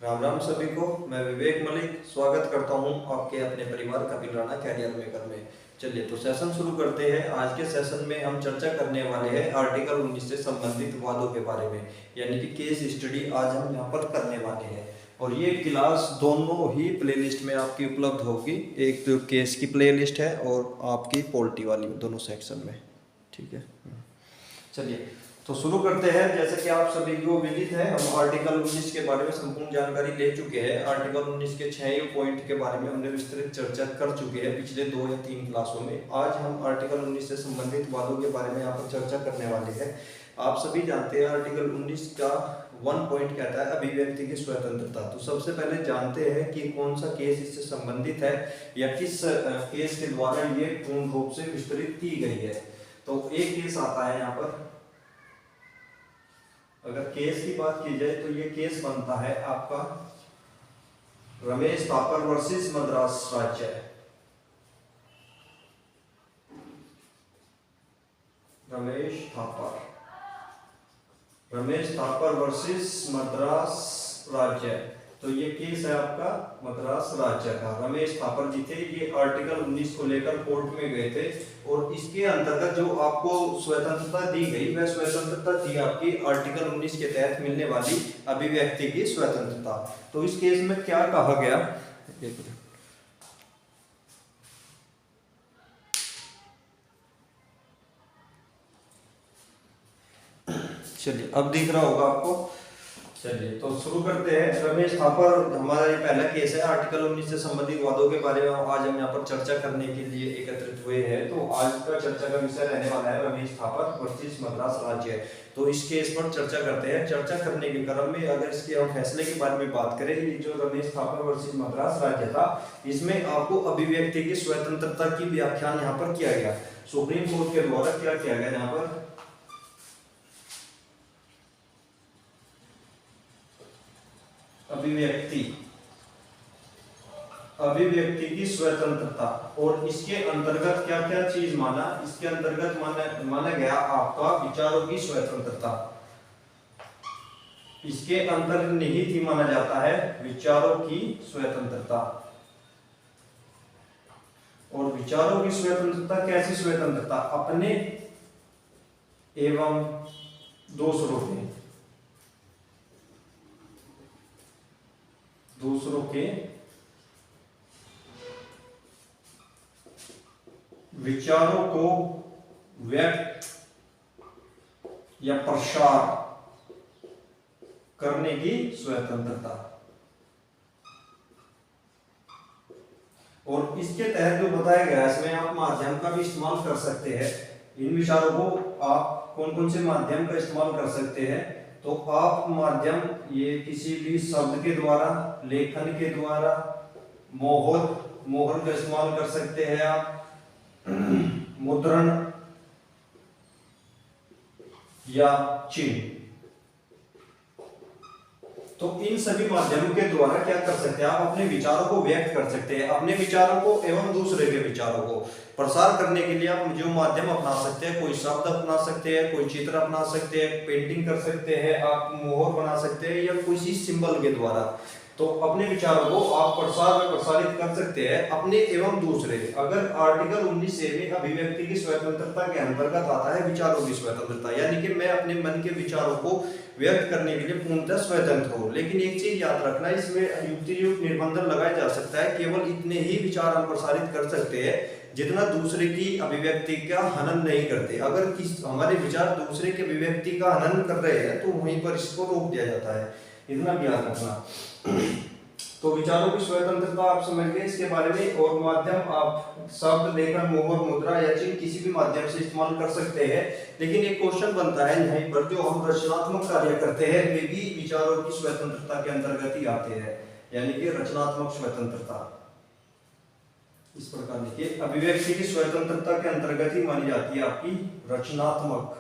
राम राम सभी को। मैं विवेक मलिक स्वागत करता हूं आपके अपने परिवार कपिल राणा कैरियर मेकर में। चलिए तो सेशन शुरू करते हैं। आज के सेशन में हम चर्चा करने वाले हैं आर्टिकल 19 से संबंधित वादों के बारे में, यानी कि केस स्टडी आज हम यहाँ पर करने वाले हैं। और ये क्लास दोनों ही प्लेलिस्ट में आपकी उपलब्ध होगी, एक तो केस की प्लेलिस्ट है और आपकी पॉलिटी वाली, दोनों सेक्शन में। ठीक है, चलिए तो शुरू करते हैं। जैसे कि आप सभी को विदित है, हम आर्टिकल 19 के बारे में संपूर्ण जानकारी ले चुके हैं। आर्टिकल 19 के 6 पॉइंट के बारे में हमने विस्तृत चर्चा कर चुके हैं पिछले 2 या 3 क्लासों में। आज हम आर्टिकल 19 से संबंधित वादों के बारे में यहाँ पर चर्चा करने वाले हैं। आप सभी जानते हैं आर्टिकल 19 का 1 पॉइंट कहता है अभिव्यक्ति की स्वतंत्रता। तो सबसे पहले जानते हैं कि कौन सा केस इससे संबंधित है या किस केस के द्वारा ये पूर्ण रूप से विस्तृत की गई है। तो एक केस आता है यहाँ पर। अगर केस की बात की जाए तो ये केस बनता है आपका रमेश थापर वर्सेस मद्रास राज्य। रमेश थापर वर्सेस मद्रास राज्य। तो ये केस है आपका मद्रास राज्य का। रमेश थापर जी थे, ये आर्टिकल 19 को लेकर कोर्ट में गए थे और इसके अंतर्गत जो आपको स्वतंत्रता दी गई वह स्वतंत्रता थी आपकी आर्टिकल 19 के तहत मिलने वाली अभिव्यक्ति की स्वतंत्रता। तो इस केस में क्या कहा गया, चलिए अब दिख रहा होगा आपको। चलिए तो शुरू करते हैं। रमेश थापर हमारा ये पहला केस है। आर्टिकल 19 से संबंधित वादों के बारे में आज हम यहाँ पर चर्चा करने के लिए एकत्रित हुए हैं। तो आज का चर्चा का विषय रहने वाला है रमेश थापर वर्सेस मद्रास राज्य। तो इस केस पर चर्चा करते हैं। चर्चा करने के क्रम में अगर इसके हम फैसले के बारे में बात करें, ये जो रमेश थापर वर्सेस मद्रास राज्य था, इसमें आपको अभिव्यक्ति की स्वतंत्रता की व्याख्यान यहाँ पर किया गया। सुप्रीम कोर्ट के द्वारा क्या किया गया यहाँ पर, अभिव्यक्ति की स्वतंत्रता। और इसके अंतर्गत क्या क्या चीज माना, इसके अंतर्गत माना गया आपका विचारों की स्वतंत्रता। इसके अंतर्निहित ही माना जाता है विचारों की स्वतंत्रता। और विचारों की स्वतंत्रता कैसी स्वतंत्रता, अपने एवं दूसरों के विचारों को व्यक्त या प्रसार करने की स्वतंत्रता। और इसके तहत जो बताया गया है, इसमें आप माध्यम का भी इस्तेमाल कर सकते हैं। इन विचारों को आप कौन कौन से माध्यम का इस्तेमाल कर सकते हैं, तो आप माध्यम ये किसी भी शब्द के द्वारा, लेखन के द्वारा, मोहर का इस्तेमाल कर सकते हैं आप, मुद्रण या चिन्ह। तो इन सभी माध्यमों के द्वारा क्या कर सकते हैं, आप अपने विचारों को व्यक्त कर सकते हैं। अपने विचारों को एवं दूसरे के विचारों को प्रसार करने के लिए आप जो माध्यम अपना सकते हैं, कोई शब्द अपना सकते हैं, कोई चित्र अपना सकते हैं, पेंटिंग कर सकते हैं, आप मोहर बना सकते हैं या किसी सिंबल के द्वारा। तो अपने विचारों को आप प्रसार में प्रसारित कर सकते हैं, अपने एवं दूसरे। अगर आर्टिकल 19 में अभिव्यक्ति की स्वतंत्रता के अंतर्गत आता है विचारों की स्वतंत्रता, यानी कि मैं अपने मन के विचारों को व्यक्त करने के लिए पूर्णतः स्वतंत्र हूँ। लेकिन एक चीज याद रखना, इसमें युक्तियुक्त निबंधन लगाया जा सकता है। केवल इतने ही विचार हम प्रसारित कर सकते हैं जितना दूसरे की अभिव्यक्ति का हनन नहीं करते। अगर हमारे विचार दूसरे के अभिव्यक्ति का हनन कर रहे हैं तो वहीं पर इसको रोक दिया जाता है, इतना भी याद रखना। तो विचारों की स्वतंत्रता आप समझ गए इसके बारे में। और माध्यम आप शब्द, लेखन, मोहर, मुद्रा या चिन्ह किसी भी माध्यम से इस्तेमाल कर सकते हैं। लेकिन एक क्वेश्चन बनता है यहीं पर, जो हम रचनात्मक कार्य करते हैं वे भी विचारों की स्वतंत्रता के अंतर्गत ही आते हैं, यानी कि रचनात्मक स्वतंत्रता। इस प्रकार देखिए, अभिव्यक्ति की स्वतंत्रता के अंतर्गत ही मानी जाती है आपकी रचनात्मक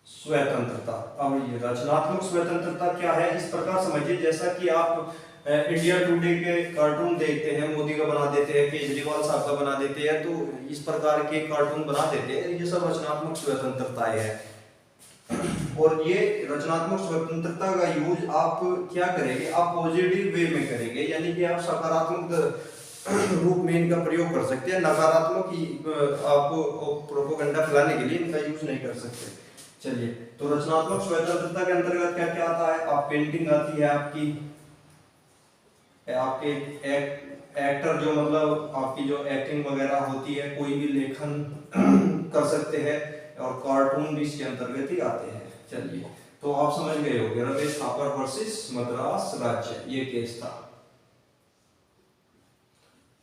स्वतंत्रता। अब ये रचनात्मक स्वतंत्रता क्या है, इस प्रकार समझिए जैसा कि आप इंडिया टुडे के कार्टून देखते हैं, मोदी का बना देते हैं, केजरीवाल साहब का बना देते हैं, तो इस प्रकार के कार्टून बना देते हैं, ये सब रचनात्मक स्वतंत्रताएं है। और ये रचनात्मक स्वतंत्रता का यूज आप क्या करेंगे, आप पॉजिटिव वे में करेंगे, यानी कि आप सकारात्मक रूप में इनका प्रयोग कर सकते हैं। नकारात्मक आप प्रोपोगंडा फैलाने के लिए इनका यूज नहीं कर सकते। चलिए, तो रचनात्मक स्वतंत्रता के अंतर्गत क्या क्या आता है? आप पेंटिंग आती है, आपके एक्टर जो मतलब आपकी जो एक्टिंग वगैरह होती है, कोई भी लेखन कर सकते हैं, और कार्टून भी इसके अंतर्गत ही आते हैं। चलिए, तो आप समझ गए होंगे रमेश थापर वर्सेस मद्रास राज्य, ये केस था।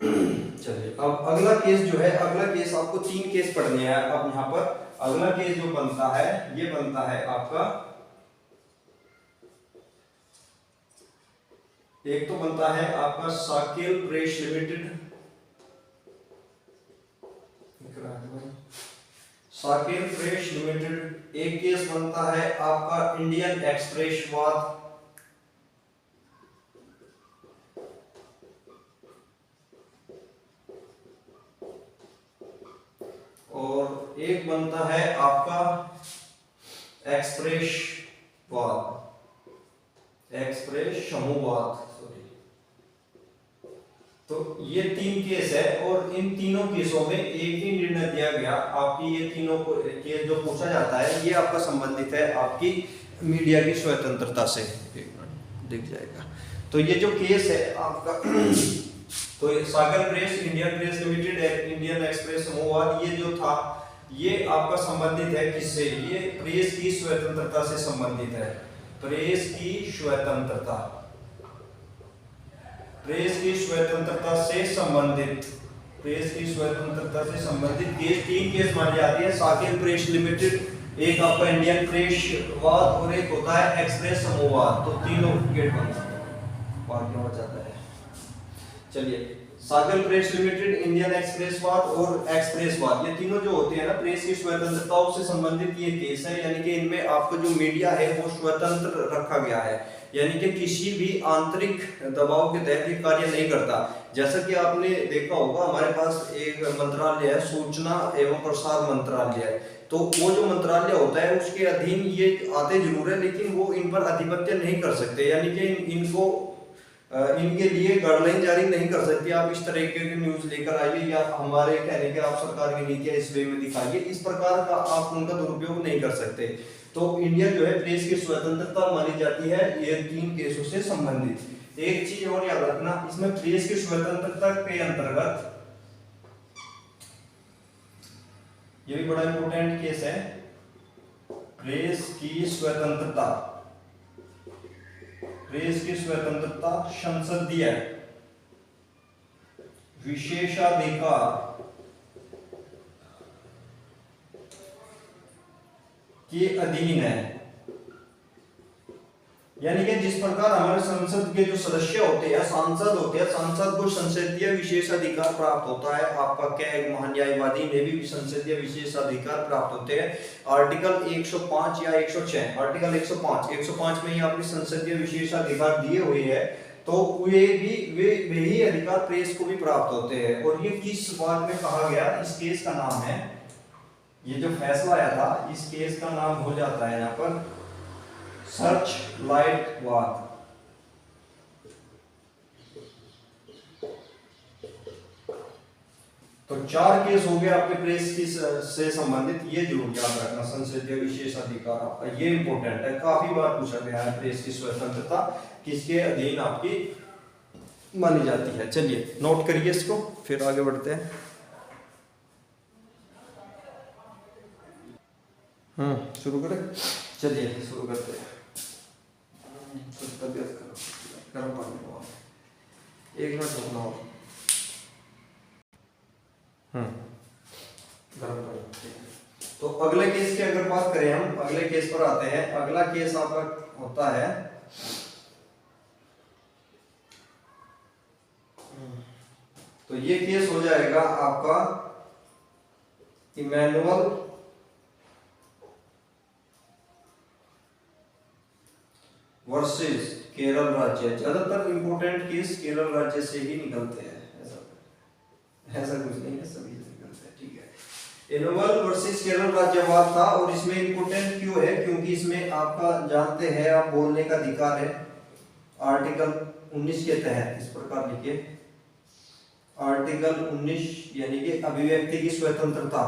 चलिए, अब अगला केस जो है, अगला केस आपको 3 केस पढ़ने हैं। अब यहाँ पर अगला केस जो बनता है, ये बनता है आपका, एक तो बनता है आपका साकेल प्रेस लिमिटेड, साकेल प्रेस लिमिटेड। एक केस बनता है आपका इंडियन एक्सप्रेस वाद, और एक बनता है आपका एक्सप्रेस वाद, एक्सप्रेस समूहवाद, सॉरी। तो ये 3 केस है, और इन तीनों केसों में एक ही निर्णय दिया गया। आपकी ये तीनों को केस जो पूछा जाता है, ये आपका संबंधित है आपकी मीडिया की स्वतंत्रता से। एक मिनट दिख जाएगा। तो ये जो केस है आपका तो Sagar press, Indian press limited, Indian express समूहवाद, ये जो था ये आपका संबंधित है किससे? ये प्रेस की स्वतंत्रता से संबंधित है। प्रेस की स्वतंत्रता, प्रेस की स्वतंत्रता से संबंधित, प्रेस की स्वतंत्रता से संबंधित केस 3 केस माने जाते हैं। साकेल प्रेस लिमिटेड, एक आपका इंडियन प्रेस वाद, और एक होता है एक्सप्रेस समूहवाद। तो तीनों गेट बाकी हो जाता है। चलिए, साकेल प्रेस लिमिटेड, इंडियन एक्सप्रेस वाद और एक्सप्रेस वाद, ये तीनों जो होते हैं ना प्रेस की स्वतंत्रताओं से संबंधित ये केस है। यानी कि इनमें आपका जो मीडिया है वो स्वतंत्र रखा गया है, यानी कि किसी भी आंतरिक दबाव के तहत ये कार्य नहीं करता। जैसा कि आपने देखा होगा, हमारे पास एक मंत्रालय है, सूचना एवं प्रसार मंत्रालय, तो वो जो मंत्रालय होता है उसके अधीन ये आते जरूर है, लेकिन वो इन पर आधिपत्य नहीं कर सकते, यानी कि इनको इनके लिए गाइडलाइन जारी नहीं कर सकती। आप इस तरह के न्यूज लेकर आइए, या हमारे कहने के आप सरकार की नीतियां इस वे में दिखाइए, इस प्रकार का आप उनका दुरुपयोग नहीं कर सकते। तो इंडिया जो है प्रेस की स्वतंत्रता मानी जाती है ये 3 केसों से संबंधित। एक चीज और याद रखना, इसमें प्रेस की स्वतंत्रता के अंतर्गत, ये भी बड़ा इंपॉर्टेंट केस है, प्रेस की स्वतंत्रता, प्रेस की स्वतंत्रता संसदीय विशेषाधिकार के अधीन है। यानी कि जिस प्रकार हमारे संसद के जो सदस्य होते हैं, सांसद होते हैं, सांसद को संसदीय विशेषाधिकार प्राप्त होता है। आपका क्या है, महान्यायवादी ने भी संसदीय विशेषाधिकार प्राप्त होते हैं। आर्टिकल 105 या 106, आर्टिकल 105 में ही आपने संसदीय विशेषाधिकार दिए हुए हैं। तो वे वही अधिकार प्रेस को भी प्राप्त होते हैं। और ये किस बात में कहा गया, इस केस का नाम है, ये जो फैसला आया था, इस केस का नाम हो जाता है यहाँ पर सर्च लाइट वाद। तो 4 केस हो गए आपके प्रेस की से संबंधित, ये जरूर याद रखना। संसदीय विशेषाधिकार आपका ये इंपॉर्टेंट है, काफी बार पूछा गया है। प्रेस की स्वतंत्रता किसके अधीन आपकी मानी जाती है? चलिए नोट करिए इसको, फिर आगे बढ़ते हैं। शुरू करें, चलिए शुरू करते हैं। तबियत गर्म पानी को 1 मिनट रुकना हो, गर्म पानी। तो अगले केस की अगर बात करें, हम अगले केस पर आते हैं। अगला केस आपका होता है, तो ये केस हो जाएगा आपका इमैनुअल वर्सेस केरल राज्य। ज्यादातर इंपोर्टेंट केस केरल राज्य से ही निकलते हैं, ऐसा कुछ नहीं है, सभी से निकलते हैं, ठीक है। इनोवल वर्सेस केरल राज्यवाद था और इसमें इंपोर्टेंट क्यों है, क्योंकि इसमें आपका जानते हैं आप बोलने का अधिकार है आर्टिकल 19 के तहत। इस प्रकार लिखिए आर्टिकल 19 यानी कि अभिव्यक्ति की स्वतंत्रता।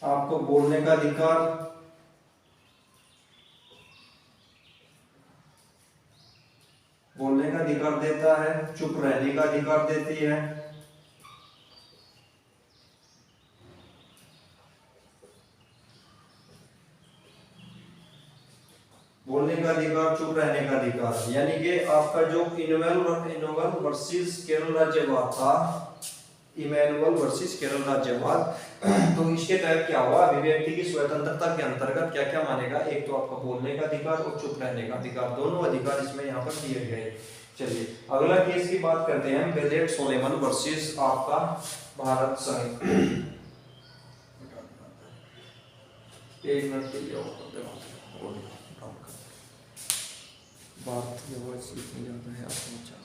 आपको बोलने का अधिकार, बोलने का अधिकार देता है, चुप रहने का अधिकार देती है, बोलने का अधिकार, चुप रहने का अधिकार। यानी कि आपका जो इनोवल वर्सेस केरल राज्यवाद था, इमैनुअल वर्सेस केरल राज्यवाद, तो इसके तहत क्या हुआ, अभिव्यक्ति की स्वतंत्रता के अंतर्गत क्या क्या मानेगा, एक तो आपका बोलने का अधिकार और चुप रहने का अधिकार, दोनों अधिकार इसमें यहाँ पर दिए गए। चलिए अगला केस की बात करते हैं, बेलेट सोलेमन वर्सेस आपका भारत संघ। एक मिनट के लिए बात इतनी ज्यादा है आपको।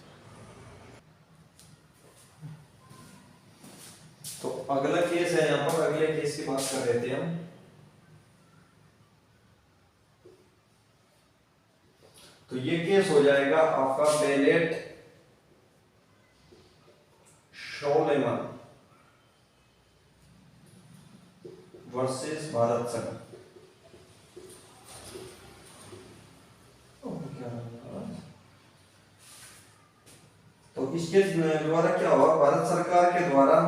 तो अगला केस है यहाँ पर, अगले केस की बात कर रहे थे हम। तो ये केस हो जाएगा आपका बेलेट सोलेमन वर्सेस भारत संघ। तो इसके द्वारा क्या हुआ, भारत सरकार के द्वारा,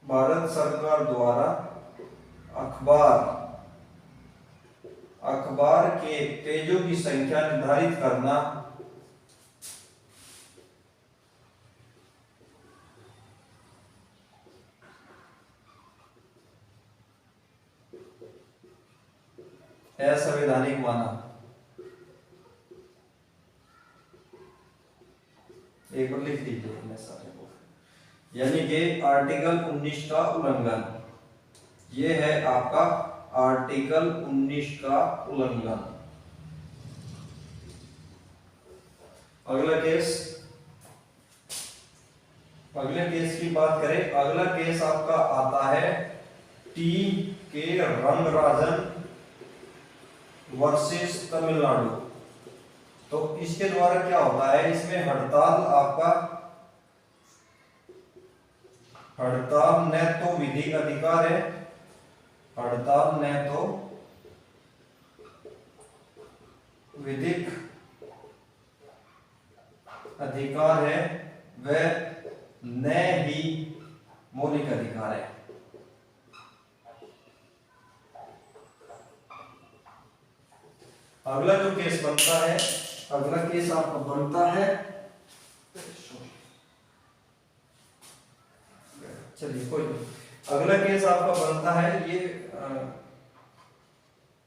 भारत सरकार द्वारा अखबार के पेजों की संख्या निर्धारित करना, असंवैधानिक माना। एक बार लिख लीजिए सारे को, यानी कि आर्टिकल 19 का उल्लंघन, ये है आपका आर्टिकल 19 का उल्लंघन। अगला केस, अगले केस की बात करें, अगला केस आपका आता है टी के रंगराजन वर्सेस तमिलनाडु। तो इसके द्वारा क्या होता है, इसमें हड़ताल आपका, हड़ताल न तो विधिक अधिकार है, हड़ताल न तो विधिक अधिकार है, वह न ही मौलिक अधिकार है। अगला जो केस बनता है, अगला केस आपका बनता है, चलिए कोई नहीं, अगला केस आपका बनता है ये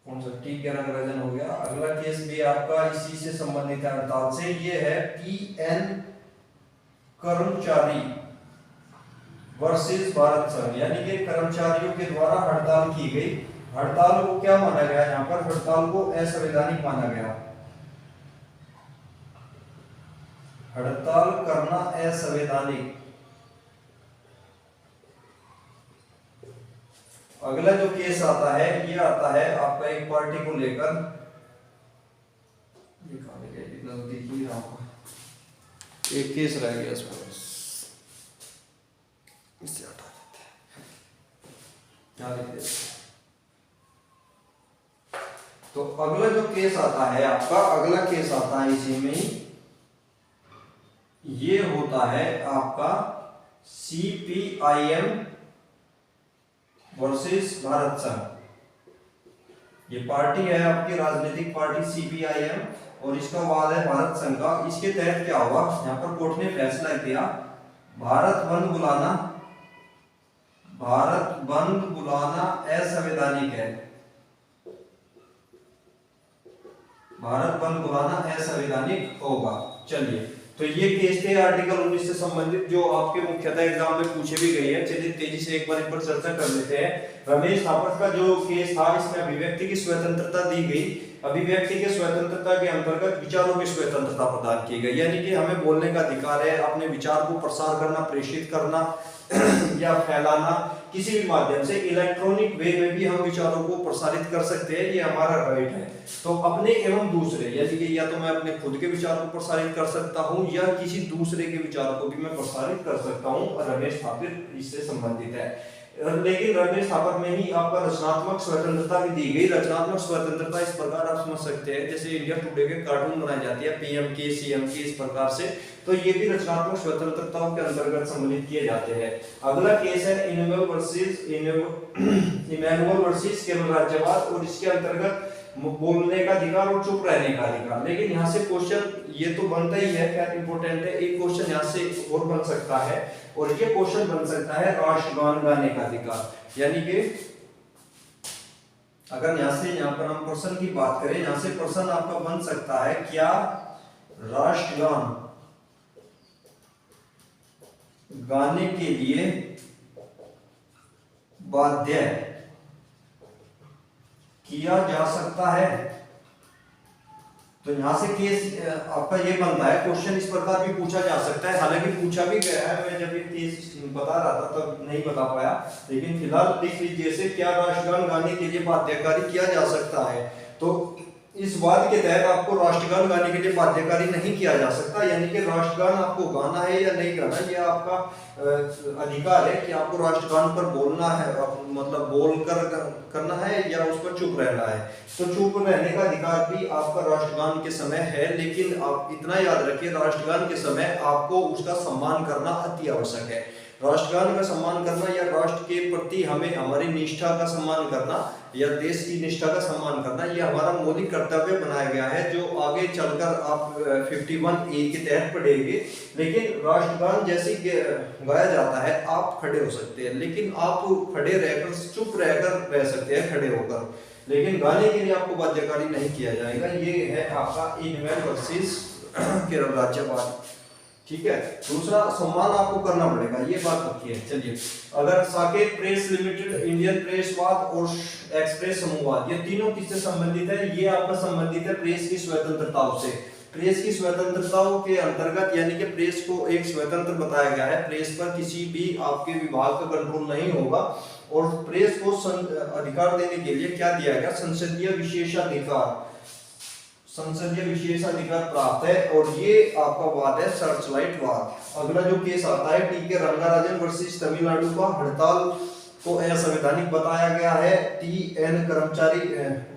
कौन सा, टी के रंगराजन हो गया। अगला केस भी आपका इसी से संबंधित है, हड़ताल से, ये है पीएन कर्मचारी वर्सेस भारत संघ, यानी कि कर्मचारियों के द्वारा हड़ताल की गई। हड़ताल को क्या माना गया, यहाँ पर हड़ताल को असंवैधानिक माना गया, हड़ताल करना असंवैधानिक। अगला जो केस आता है, ये आता है आपका एक पार्टी को लेकर, दिख नहीं रहा होगा, एक केस रह गया इसमें, इससे हटा देते हैं, क्या लिख देते हैं। तो अगला जो केस आता है आपका, अगला केस आता है इसी में ही, ये होता है आपका सीपीआईएम वर्सेस भारत संघ। ये पार्टी है आपकी राजनीतिक पार्टी सीपीआईएम और इसका वाद है भारत संघ का। इसके तहत क्या हुआ, यहाँ पर कोर्ट ने फैसला किया, भारत बंद बुलाना, भारत बंद बुलाना असंवैधानिक है, भारत बंद बुलाना असंवैधानिक होगा। चलिए तो ये केस थे आर्टिकल 19 से संबंधित, जो आपके मुख्यतः एग्जाम में पूछे भी गए हैं। चलिए तेजी से एक बार इन पर चर्चा कर लेते हैं। रमेश थापर का जो केस था, इसमें अभिव्यक्ति की स्वतंत्रता दी गई। अभिव्यक्ति के स्वतंत्रता के अंतर्गत विचारों की स्वतंत्रता प्रदान की गई, यानी कि हमें बोलने का अधिकार है, अपने विचार को प्रसार करना, प्रेषित करना या फैलाना किसी भी माध्यम से। इलेक्ट्रॉनिक वे में भी हम विचारों को प्रसारित कर सकते हैं, ये हमारा राइट है। तो अपने एवं दूसरे, यानी कि या तो मैं अपने खुद के विचार को प्रसारित कर सकता हूं या किसी दूसरे के विचार को भी मैं प्रसारित कर सकता हूं। रमेश थापर इससे संबंधित है। लेकिन रमेश थापर में ही आपका रचनात्मक स्वतंत्रता भी दी गई। रचनात्मक स्वतंत्रता इस प्रकार आप समझ सकते हैं, जैसे इंडिया टुडे के कार्टून बनाए जाते हैं, पीएम के, सीएम के, इस प्रकार से, तो ये भी रचनात्मक स्वतंत्रताओं के अंतर्गत सम्मिलित किए जाते हैं। अगला केस है इमैनुअल वर्सेस केवल राज्यवाद, और इसके अंतर्गत बोलने का अधिकार और चुप रहने का अधिकार। लेकिन यहाँ से क्वेश्चन ये तो बनता ही है, क्या इंपॉर्टेंट है, एक क्वेश्चन यहाँ से और बन सकता है, और ये क्वेश्चन बन सकता है राष्ट्रगान गाने का अधिकार। यानी कि अगर यहाँ पर हम प्रश्न की बात करें, यहाँ से प्रश्न आपका बन सकता है, क्या राष्ट्रगान गाने के लिए बाध्य किया जा सकता है? तो यहां से केस आपका ये बनता है, क्वेश्चन इस प्रकार भी पूछा जा सकता है। हालांकि पूछा भी गया है, मैं जब ये केस बता रहा था तब नहीं बता पाया, लेकिन फिलहाल लिख लीजिए से, क्या राष्ट्रगान गाने के लिए बाध्यकारी किया जा सकता है? तो इस बात के तहत आपको राष्ट्रगान गाने के लिए बाध्यकारी नहीं किया जा सकता, यानी कि राष्ट्रगान आपको गाना है या नहीं गाना, यह आपका अधिकार है कि आपको राष्ट्रगान पर बोलना है, मतलब बोलकर करना है या उस पर चुप रहना है। तो चुप रहने का अधिकार भी आपका राष्ट्रगान के समय है, लेकिन आप इतना याद रखिए, राष्ट्रगान के समय आपको उसका सम्मान करना अति आवश्यक है। राष्ट्रगान का सम्मान करना या राष्ट्र के प्रति हमें हमारी निष्ठा का सम्मान करना या देश की निष्ठा का सम्मान करना, यह हमारा मौलिक कर्तव्य बनाया गया है, जो आगे चलकर आप 51A के तहत पढ़ेंगे। लेकिन राष्ट्रगान जैसे गाया जाता है, आप खड़े हो सकते हैं, लेकिन आप खड़े रहकर, चुप रहकर रह सकते हैं खड़े होकर, लेकिन गाने के लिए आपको बाध्यकारी नहीं किया जाएगा। ये है आपका इमैनुअल वर्सेस केरल राज्यवाद। ठीक है, दूसरा सम्मान आपको करना पड़ेगा, ये बात रखिए। चलिए, अगर साकेत प्रेस लिमिटेड, इंडियन प्रेसवाद और एक्सप्रेस समूहवाद, ये तीनों किससे संबंधित है? ये आपका संबंधित है प्रेस की स्वतंत्रताओं से। प्रेस की स्वतंत्रताओं के अंतर्गत, यानी कि प्रेस को एक स्वतंत्र बताया गया है, प्रेस पर किसी भी आपके विभाग का कंट्रोल नहीं होगा, और प्रेस को अधिकार देने के लिए क्या दिया गया? संसदीय विशेषाधिकार, संसदीय विशेषाधिकार प्राप्त है, और ये आपका वाद है सर्चलाइट वाद। अगला जो केस आता है टी के रंगाराजन वर्सेस तमिलनाडु का, हड़ताल को असंवैधानिक बताया गया है। TN कर्मचारी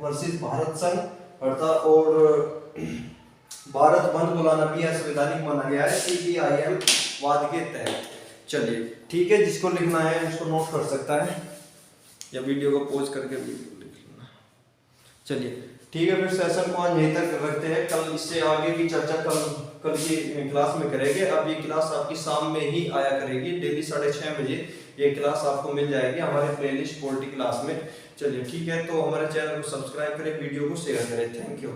वर्सेस भारत संघ, हड़ताल और भारत बंद बुलाना भी असंवैधानिक माना गया है CPIM वाद के तहत। चलिए ठीक है, जिसको लिखना है उसको नोट कर सकता है या वीडियो को पॉज करके वीडियो लिख लेना। चलिए ठीक है, फिर सेशन को आज यहीं तक रखते हैं। कल इससे आगे की चर्चा कल की क्लास में करेंगे। अब ये क्लास आपकी शाम में ही आया करेगी, डेली 6:30 बजे ये क्लास आपको मिल जाएगी हमारे प्लेलिस्ट पॉलिटी क्लास में। चलिए ठीक है, तो हमारे चैनल को सब्सक्राइब करें, वीडियो को शेयर करें। Thank you.